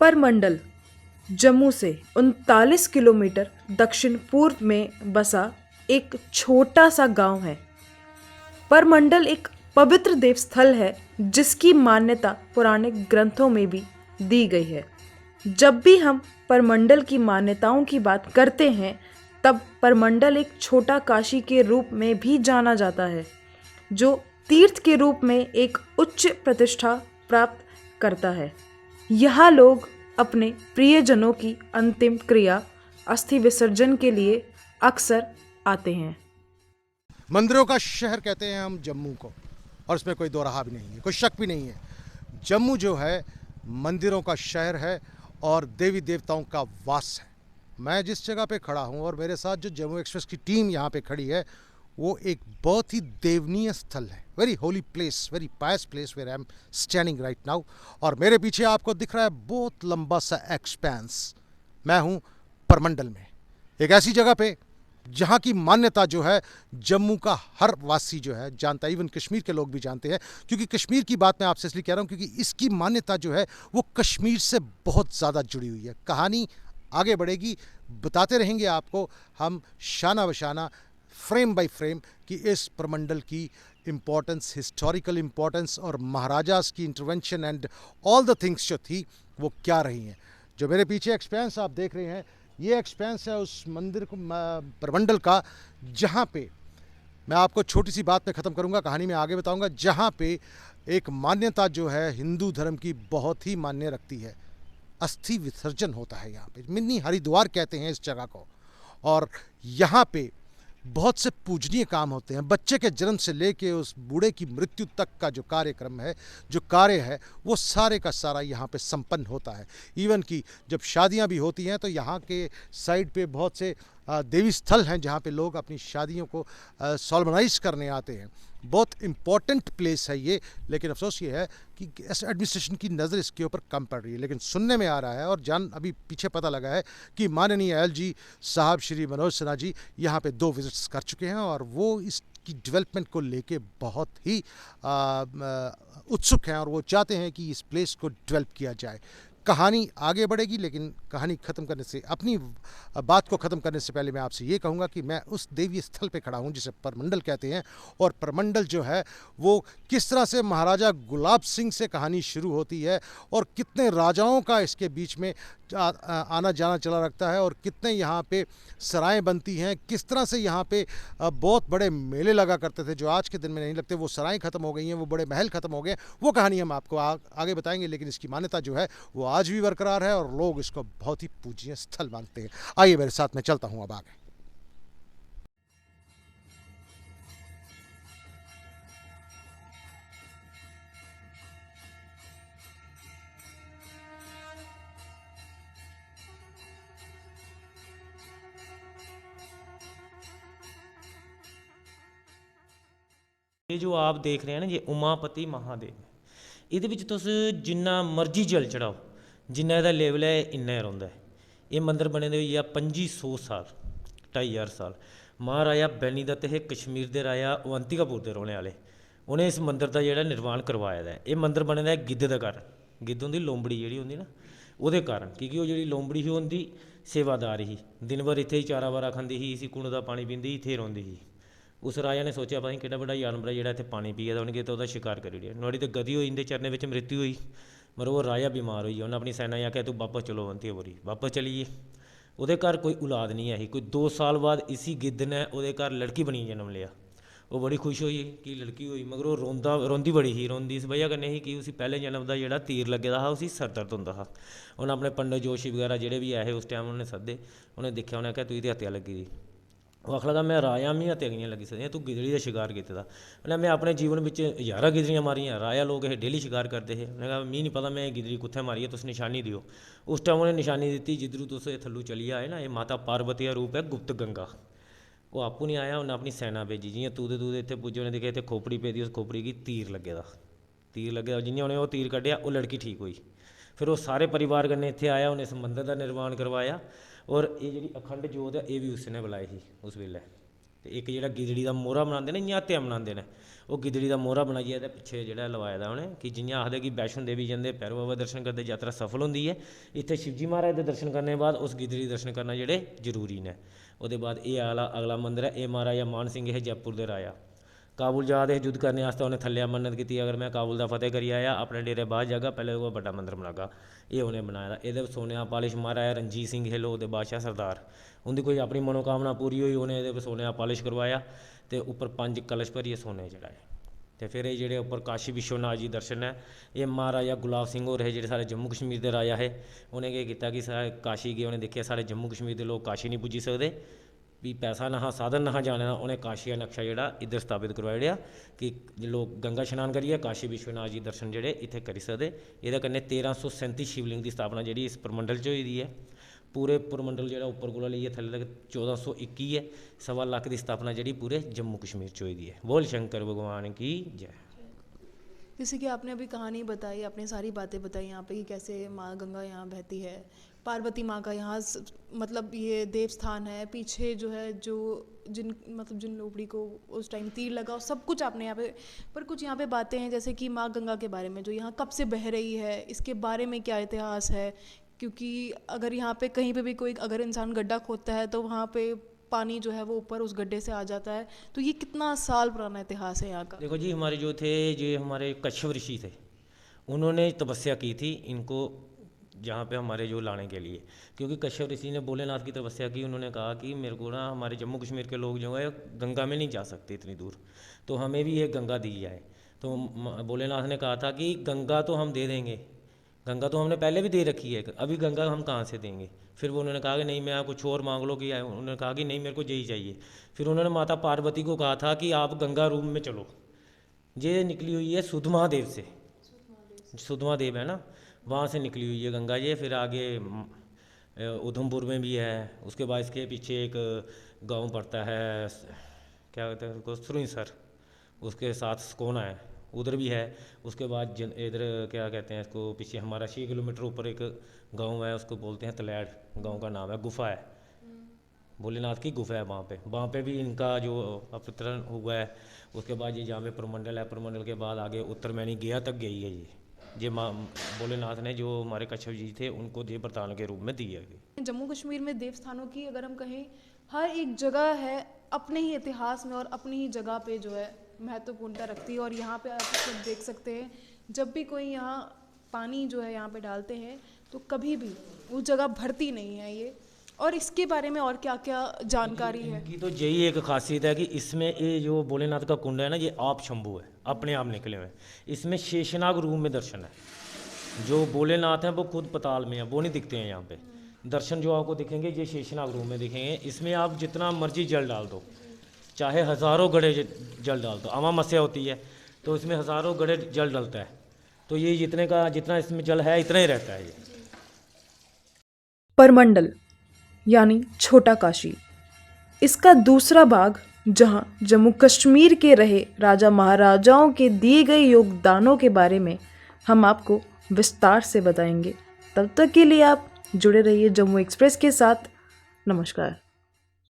परमंडल जम्मू से 39 किलोमीटर दक्षिण पूर्व में बसा एक छोटा सा गांव है। परमंडल एक पवित्र देवस्थल है जिसकी मान्यता पुराने ग्रंथों में भी दी गई है। जब भी हम परमंडल की मान्यताओं की बात करते हैं तब परमंडल एक छोटा काशी के रूप में भी जाना जाता है, जो तीर्थ के रूप में एक उच्च प्रतिष्ठा प्राप्त करता है। यहाँ लोग अपने प्रियजनों की अंतिम क्रिया अस्थि विसर्जन के लिए अक्सर आते हैं। मंदिरों का शहर कहते हैं हम जम्मू को, और इसमें कोई दो राह भी नहीं है, कोई शक भी नहीं है। जम्मू जो है मंदिरों का शहर है और देवी देवताओं का वास है। मैं जिस जगह पे खड़ा हूँ और मेरे साथ जो जम्मू एक्सप्रेस की टीम यहाँ पे खड़ी है, वो एक बहुत ही देवनीय स्थल है। Very holy place, very pious place where I am standing right now. और मेरे पीछे आपको दिख रहा है बहुत लंबा सा एक्सपेंस। मैं हूँ परमंडल में, एक ऐसी जगह पे जहाँ की मान्यता जो है जम्मू का हर वासी जो है जानता है, इवन कश्मीर के लोग भी जानते हैं। क्योंकि कश्मीर की बात मैं आपसे इसलिए कह रहा हूँ क्योंकि इसकी मान्यता जो है वो कश्मीर से बहुत ज़्यादा जुड़ी हुई है। कहानी आगे बढ़ेगी, बताते रहेंगे आपको हम शाना बशाना, फ्रेम बाय फ्रेम, कि इस प्रमंडल की इम्पोर्टेंस, हिस्टोरिकल इम्पोर्टेंस और महाराजास की intervention and all the things जो थी वो क्या रही हैं। जो मेरे पीछे एक्सपेंस आप देख रहे हैं, ये एक्सपेंस है उस मंदिर को प्रमंडल का, जहाँ पे मैं आपको छोटी सी बात में ख़त्म करूँगा, कहानी में आगे बताऊँगा, जहाँ पे एक मान्यता जो है हिंदू धर्म की बहुत ही मान्य रखती है। अस्थि विसर्जन होता है यहाँ पे, मिनी हरिद्वार कहते हैं इस जगह को। और यहाँ पे बहुत से पूजनीय काम होते हैं। बच्चे के जन्म से लेके उस बूढ़े की मृत्यु तक का जो कार्यक्रम है, जो कार्य है, वो सारे का सारा यहाँ पे संपन्न होता है। इवन कि जब शादियाँ भी होती हैं तो यहाँ के साइड पे बहुत से देवी स्थल हैं जहाँ पे लोग अपनी शादियों को सॉल्मनाइज करने आते हैं। बहुत इम्पॉर्टेंट प्लेस है ये, लेकिन अफसोस ये है कि एडमिनिस्ट्रेशन की नज़र इसके ऊपर कम पड़ रही है। लेकिन सुनने में आ रहा है और अभी पीछे पता लगा है कि माननीय एलजी साहब श्री मनोज सिन्हा जी यहाँ पे 2 विजिट्स कर चुके हैं और वो इसकी डेवलपमेंट को लेके बहुत ही उत्सुक हैं और वो चाहते हैं कि इस प्लेस को डेवलप किया जाए। कहानी आगे बढ़ेगी, लेकिन कहानी ख़त्म करने से, अपनी बात को ख़त्म करने से पहले मैं आपसे ये कहूँगा कि मैं उस देवी स्थल पे खड़ा हूँ जिसे परमंडल कहते हैं। और परमंडल जो है वो किस तरह से महाराजा गुलाब सिंह से कहानी शुरू होती है और कितने राजाओं का इसके बीच में आना जाना चला रखता है और कितने यहाँ पे सराएं बनती हैं, किस तरह से यहाँ पे बहुत बड़े मेले लगा करते थे जो आज के दिन में नहीं लगते। वो सराएं ख़त्म हो गई हैं, वो बड़े महल ख़त्म हो गए, वो कहानी हम आपको आगे बताएंगे। लेकिन इसकी मान्यता जो है वो आज भी बरकरार है और लोग इसको बहुत ही पूज्य स्थल मानते हैं। आइए मेरे साथ, मैं चलता हूँ अब आगे। ये जो आप देख रहे हैं ना, ये उमापति महादेव है। ਇਹਦੇ ਵਿੱਚ ਤੁਸੀਂ ਜਿੰਨਾ ਮਰਜ਼ੀ ਜਲ ਚੜਾਓ, ਜਿੰਨਾ ਇਹਦਾ ਲੈਵਲ ਹੈ ਇੰਨਾ ਹੀ ਰਹਿੰਦਾ ਹੈ। ਇਹ ਮੰਦਰ ਬਣੇ ਦੇ ਹੋਈ ਆ 2500 ਸਾਲ, 2500 ਸਾਲ। ਮਹਾਰਾਜਾ ਬੈਣੀ ਦੱਤ ਇਹ ਕਸ਼ਮੀਰ ਦੇ ਰਾਜਾ ਅਵੰਤਿਕਾਪੁਰ ਦੇ ਰਹਿਣ ਵਾਲੇ, ਉਹਨੇ ਇਸ ਮੰਦਰ ਦਾ ਜਿਹੜਾ ਨਿਰਮਾਣ ਕਰਵਾਇਆ ਹੈ। ਇਹ ਮੰਦਰ ਬਣੇ ਦਾ ਗਿੱਧ ਦਾ ਕਾਰਨ, ਗਿੱਧ ਹੁੰਦੀ ਲੋਂਬੜੀ ਜਿਹੜੀ ਹੁੰਦੀ ਨਾ, ਉਹਦੇ ਕਾਰਨ। ਕਿਉਂਕਿ ਉਹ ਜਿਹੜੀ ਲੋਂਬੜੀ ਸੀ ਉਹਦੀ ਸੇਵਾਦਾਰ ਸੀ, ਦਿਨ ਭਰ ਇੱਥੇ ਹੀ ਚਾਰਾ ਵਾਰਾ ਖਾਂਦੀ ਸੀ, ਇਸੀ ਕੁੰਡ ਦਾ ਪਾਣੀ ਪੀਂਦੀ, ਇੱਥੇ ਰਹਿੰਦੀ ਸੀ। उस राजा ने सोचा पता नहीं कितना बड़ा जानवर है जो इतने पानी पी गया, उन्हें किया तो शिकार कर लिया। नुआड़ी तो गति हुई, इनके चरने में मृत्यु हुई, मगर वो राजा बीमार हुई। उन्हें अपनी सेना आख्या तू वापस चलो अवंतीपुरी, वापस चलीए। वो घर कोई औलाद नहीं आई। कोई 2 साल बाद इसी गिद्ध ने वो घर लड़की बनी जन्म लिया। वो बड़ी खुश हुई कि लड़की हुई, मगर वो रोंदी बड़ी ही, रोंदी इस वजह कन्नै ही कि उसी पहले जन्म का जोड़ा तीर लगे था, उसी सर दर्द होंदा था। उन्हें अपने पंडित जोशी वगैरह जोड़े भी आए उस टाइम उन्हें सदे, उन्हें देखा, उन्हें आख्या तू ये हत्या लगी थी। वो आख लगा मैं राजा भी हत्या कियां लगी सकदियां, तू गिदड़ी का शिकार किया। उन्हें मैं अपने जीवन में 1000 गिदड़ियाँ मारियां, राजा लोग ये डेली शिकार करते हैं। उन्हें कहा मी नहीं पता मैं गिदड़ी कुत्थे मारी है, तुस निशानी दियो। उस टाइम उन्हें निशानी दी, जिधरों तुस थल्लू चली आए ना, ये माता पार्वती का रूप है गुप्त गंगा। वो आपू नहीं आया, उन्हें अपनी सेना भेजी। जियां तूदे इतने पुज्जे, उन्हें देखे इतने खोपड़ी पेदी, उस खोपड़ी की तीर लगे दा, तीर लगे दा। जियां उन्हें वो तीर कढ़िया, वो लड़की ठीक हुई। फिर वो सारे परिवार कन्नै इत्थे आया, उन्हें इस मंदिर का निर्माण करवाया। और ये जी अखंड जोत है, ये भी उसने बुलाई थी उस वेले। तो एक जो गिदड़ी का मोहरा बनाते हैं, इयां हत्या बनाते हैं, ਉਹ ਗਿੱਦੜੀ ਦਾ ਮੋਹਰਾ ਬਣਾਈਏ ਤੇ ਪਿੱਛੇ ਜਿਹੜਾ ਲਵਾਇਆ ਦਾ ਉਹਨੇ ਕਿ ਜਿ'यां ਆਖਦੇ ਕਿ ਵੈਸ਼ਨੋ ਦੇवी ਜਾਂਦੇ ਭੈਰੋ ਬਾਬਾ ਦਰਸ਼ਨ ਕਰਦੇ ਯਾਤਰਾ ਸਫਲ ਹੁੰਦੀ ਹੈ, ਇੱਥੇ ਸ਼ਿਵਜੀ ਮਹਾਰਾਜ ਦੇ ਦਰਸ਼ਨ ਕਰਨੇ ਬਾਅਦ ਉਸ ਗਿੱਦੜੀ ਦਰਸ਼ਨ ਕਰਨਾ ਜਿਹੜੇ ਜ਼ਰੂਰੀ ਨੇ। ਉਹਦੇ ਬਾਅਦ ਇਹ ਅਗਲਾ ਮੰਦਰ ਹੈ, ਇਹ ਮਹਾਰਾਜਾ ਮਾਨ ਸਿੰਘ ਇਹ ਜੈਪੁਰ ਦੇ ਰਾਜਾ ਕਾਬੁਲ ਜਾ ਦੇ युद्ध करने वास्ते उन्हें थल्ले मन्नत की अगर मैं काबुल का फतेह करी आया अपने डेरे बाहर जागा पहले वो बड़ा मंदिर बनागा, ये उन्हें बनाया। ये सोने पालिश महाराजा रणजीत सिंह हिलो के बादशाह सरदार उनकी कोई अपनी मनोकामना पूरी हुई, उन्हें ये सोने पालिश करवाया तो उपर 5 कलश भरिए सोने चढ़ाए। तो फिर ये जेडे उपर काशी विश्वनाथ जी दर्शन है, ये महाराजा गुलाब सिंह होर है जो सारे जम्मू कश्मीर के राजा है, उन्हें क्या किया कि सारे काशी गए, उन्हें देखा सारे जम्मू कश्मीर के लोग काशी नहीं पुजी सकते भी पैसा ना साधन ना जाने ना, उन्हें काशी का नक्शा जोड़ा इधर स्थापित करवाया कि लोग गंगा स्नान करिए काशी विश्वनाथ जी दर्शन जोड़े इतने करी सकते। ये कन्ने 1337 शिवलिंग की स्थापना जी इस परमंडल च हुई है। पूरे परमंडल जो उपर को लेइए थले तक 1421 है। 1.25 लाख की स्थापना जी पूरे जम्मू कश्मीर च हुई है। बोल शंकर भगवान की जय। जैसे कि आपने अभी कहानी बताई, आपने सारी बातें बताई यहाँ पे कि कैसे माँ गंगा यहाँ बहती है, पार्वती माँ का यहाँ मतलब ये देव स्थान है, पीछे जो है जो जिन लोबड़ी को उस टाइम तीर लगा सब कुछ आपने यहाँ पे, पर कुछ यहाँ पे बातें हैं जैसे कि माँ गंगा के बारे में जो यहाँ कब से बह रही है, इसके बारे में क्या इतिहास है, क्योंकि अगर यहाँ पे कहीं पे भी कोई अगर इंसान गड्ढा खोदता है तो वहाँ पे पानी जो है वो ऊपर उस गड्ढे से आ जाता है, तो ये कितना साल पुराना इतिहास है यहाँ का। देखो जी, हमारे जो थे जो हमारे कच्छप ऋषि थे, उन्होंने तपस्या की थी इनको जहाँ पे हमारे जो लाने के लिए, क्योंकि कच्छप ऋषि ने भोलेनाथ की तपस्या की। उन्होंने कहा कि मेरे को ना हमारे जम्मू कश्मीर के लोग जो है गंगा में नहीं जा सकते इतनी दूर, तो हमें भी ये गंगा दी जाए। तो भोलेनाथ ने कहा था कि गंगा तो हम दे देंगे, गंगा तो हमने पहले भी दे रखी है, अभी गंगा हम कहाँ से देंगे। फिर वो उन्होंने कहा कि नहीं, मैं आप कुछ और मांग लो कि उन्होंने कहा कि नहीं, मेरे को यही चाहिए। फिर उन्होंने माता पार्वती को कहा था कि आप गंगा रूप में चलो। ये निकली हुई है सुध महादेव से, सुध महादेव है ना, वहाँ से निकली हुई है गंगा। ये फिर आगे उधमपुर में भी है, उसके बाद इसके पीछे एक गांव पड़ता है, क्या कहते हैं उसको, सुरिंसर, उसके साथ स्कोना है, उधर भी है। उसके बाद इधर क्या कहते हैं इसको, पीछे हमारा 6 किलोमीटर ऊपर एक गांव है, उसको बोलते हैं तलैड़, गांव का नाम है, गुफा है, भोलेनाथ की गुफा है वहाँ पे भी इनका जो अपतरण हुआ है। उसके बाद ये जहाँ पे प्रमंडल है, प्रमंडल के बाद आगे उत्तर मैनी गया तक गई है ये माँ भोलेनाथ ने जो हमारे कच्छप जी थे उनको देव प्रदान के रूप में दिया गया। जम्मू कश्मीर में देव स्थानों की अगर हम कहें, हर एक जगह है अपने ही इतिहास में और अपनी ही जगह पे जो है महत्वपूर्णता रखती है। और यहाँ पे आप सब देख सकते हैं, जब भी कोई यहाँ पानी जो है यहाँ पे डालते हैं तो कभी भी वो जगह भरती नहीं है ये। और इसके बारे में और क्या क्या जानकारी है? इनकी तो यही एक खासियत है कि इसमें ये जो भोलेनाथ का कुंड है ना, ये आप शंभू है, अपने आप निकले हुए हैं। इसमें शेषनाग रूप में दर्शन है, जो भोलेनाथ हैं वो खुद पताल में है, वो नहीं दिखते हैं यहाँ पे। दर्शन जो आपको दिखेंगे ये शेषनाग रूप में दिखेंगे। इसमें आप जितना मर्जी जल डाल दो, चाहे हज़ारों गड़े जल डाल दो, अमावस्या होती है तो इसमें हज़ारों गड़े जल डलता है, तो ये जितना इसमें जल है इतना ही रहता है। ये परमंडल यानी छोटा काशी, इसका दूसरा भाग जहां जम्मू कश्मीर के रहे राजा महाराजाओं के दिए गए योगदानों के बारे में हम आपको विस्तार से बताएंगे। तब तक के लिए आप जुड़े रहिए जम्मू एक्सप्रेस के साथ। नमस्कार।